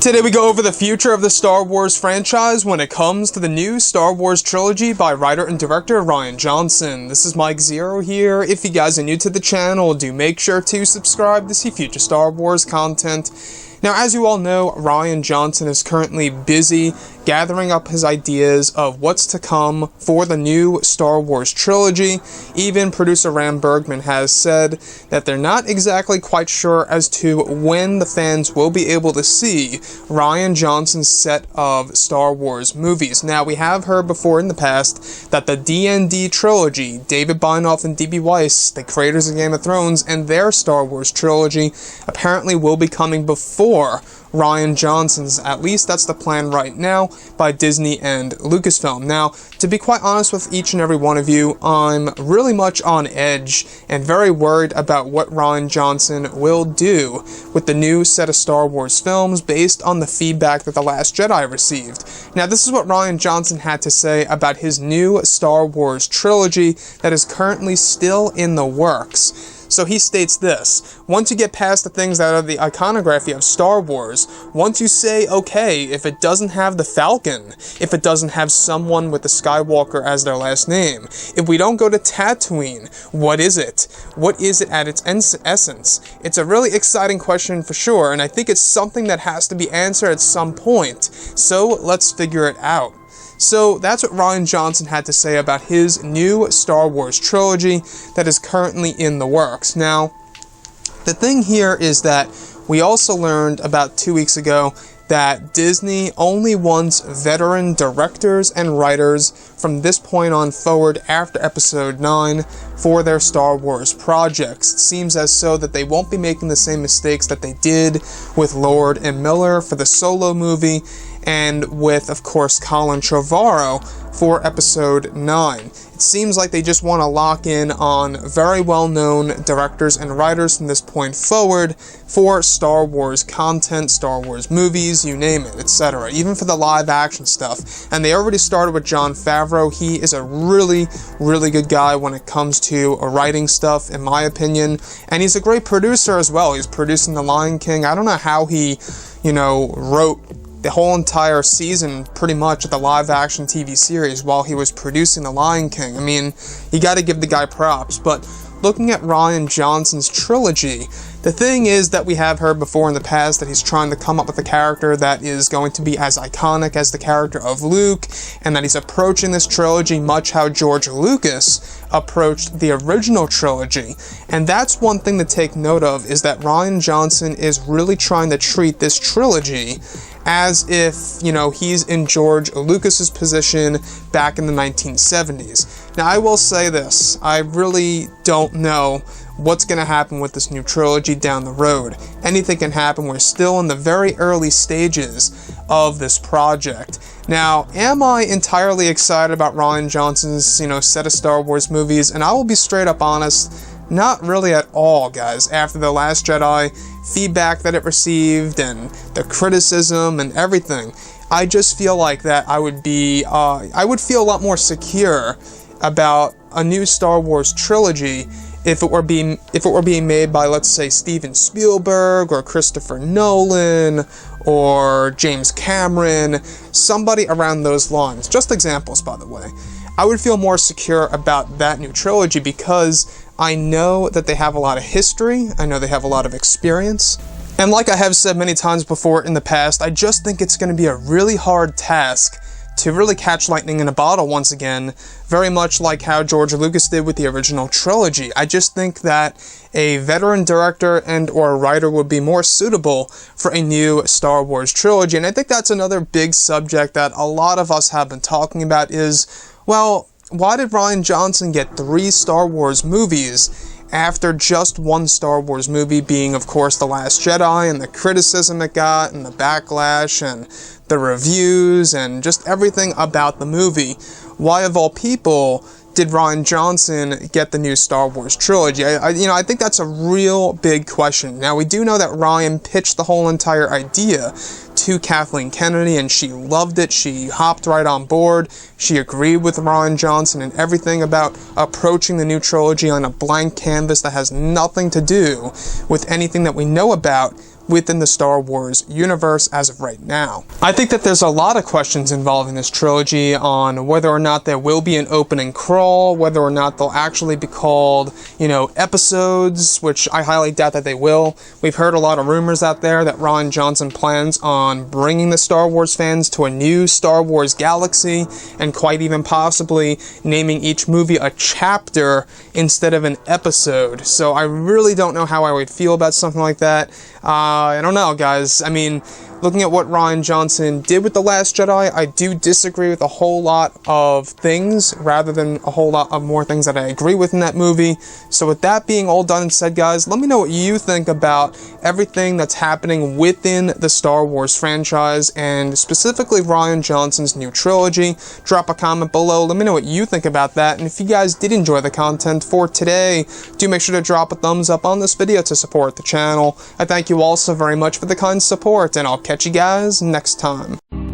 Today we go over the future of the Star Wars franchise when it comes to the new Star Wars trilogy by writer and director Rian Johnson. This is Mike Zero here. If you guys are new to the channel, do make sure to subscribe to see future Star Wars content. Now, as you all know, Rian Johnson is currently busy gathering up his ideas of what's to come for the new Star Wars trilogy. Even producer Bergman has said that they're not exactly quite sure as to when the fans will be able to see Rian Johnson's set of Star Wars movies. Now, we have heard before in the past that the D&D trilogy, David Benioff and D.B. Weiss, the creators of Game of Thrones, and their Star Wars trilogy, apparently will be coming before Rian Johnson's. At least that's the plan right now by Disney and Lucasfilm. Now, to be quite honest with each and every one of you, I'm really much on edge and very worried about what Rian Johnson will do with the new set of Star Wars films based on the feedback that The Last Jedi received. Now, this is what Rian Johnson had to say about his new Star Wars trilogy that is currently still in the works. So he states this: once you get past the things that are the iconography of Star Wars, once you say, okay, if it doesn't have the Falcon, if it doesn't have someone with the Skywalker as their last name, if we don't go to Tatooine, what is it? What is it at its essence? It's a really exciting question for sure, and I think it's something that has to be answered at some point. So let's figure it out. So that's what Rian Johnson had to say about his new Star Wars trilogy that is currently in the works. Now, the thing here is that we also learned about 2 weeks ago that Disney only wants veteran directors and writers from this point on forward after Episode 9 for their Star Wars projects. It seems as so that they won't be making the same mistakes that they did with Lord and Miller for the Solo movie, and with, of course, Colin Trevorrow for Episode 9. It seems like they just want to lock in on very well-known directors and writers from this point forward for Star Wars content, Star Wars movies, you name it, etc., even for the live-action stuff. And they already started with Jon Favreau. He is a really, really good guy when it comes to writing stuff, in my opinion. And he's a great producer as well. He's producing The Lion King. I don't know how he, wrote the whole entire season, pretty much, of the live-action TV series while he was producing The Lion King. I mean, you gotta give the guy props. But looking at Rian Johnson's trilogy, the thing is that we have heard before in the past that he's trying to come up with a character that is going to be as iconic as the character of Luke, and that he's approaching this trilogy much how George Lucas approached the original trilogy. And that's one thing to take note of, is that Rian Johnson is really trying to treat this trilogy as if, he's in George Lucas's position back in the 1970s. Now, I will say this: I really don't know what's going to happen with this new trilogy down the road. Anything can happen. We're still in the very early stages of this project. Now, am I entirely excited about Rian Johnson's, set of Star Wars movies? And I will be straight up honest, not really at all, guys. After The Last Jedi, feedback that it received, and the criticism and everything, I just feel like that I would feel a lot more secure about a new Star Wars trilogy if it were being made by, let's say, Steven Spielberg or Christopher Nolan or James Cameron, somebody around those lines. Just examples, by the way. I would feel more secure about that new trilogy because I know that they have a lot of history, I know they have a lot of experience, and like I have said many times before in the past, I just think it's going to be a really hard task to really catch lightning in a bottle once again, very much like how George Lucas did with the original trilogy. I just think that a veteran director and or writer would be more suitable for a new Star Wars trilogy, and I think that's another big subject that a lot of us have been talking about is, well, why did Rian Johnson get 3 Star Wars movies after just one Star Wars movie being, of course, The Last Jedi, and the criticism it got, and the backlash, and the reviews, and just everything about the movie? Why, of all people, did Rian Johnson get the new Star Wars trilogy? I think that's a real big question. Now, we do know that Rian pitched the whole entire idea to Kathleen Kennedy, and she loved it. She hopped right on board. She agreed with Rian Johnson and everything about approaching the new trilogy on a blank canvas that has nothing to do with anything that we know about within the Star Wars universe as of right now. I think that there's a lot of questions involving this trilogy on whether or not there will be an opening crawl, whether or not they'll actually be called, episodes, which I highly doubt that they will. We've heard a lot of rumors out there that Rian Johnson plans on bringing the Star Wars fans to a new Star Wars galaxy, and quite even possibly naming each movie a chapter instead of an episode. So I really don't know how I would feel about something like that. I don't know, guys. I mean, looking at what Rian Johnson did with The Last Jedi, I do disagree with a whole lot of things, rather than a whole lot of more things that I agree with in that movie. So with that being all done and said, guys, let me know what you think about everything that's happening within the Star Wars franchise, and specifically Rian Johnson's new trilogy. Drop a comment below, let me know what you think about that, and if you guys did enjoy the content for today, do make sure to drop a thumbs up on this video to support the channel. I thank you all so very much for the kind support, and I'll catch you guys next time.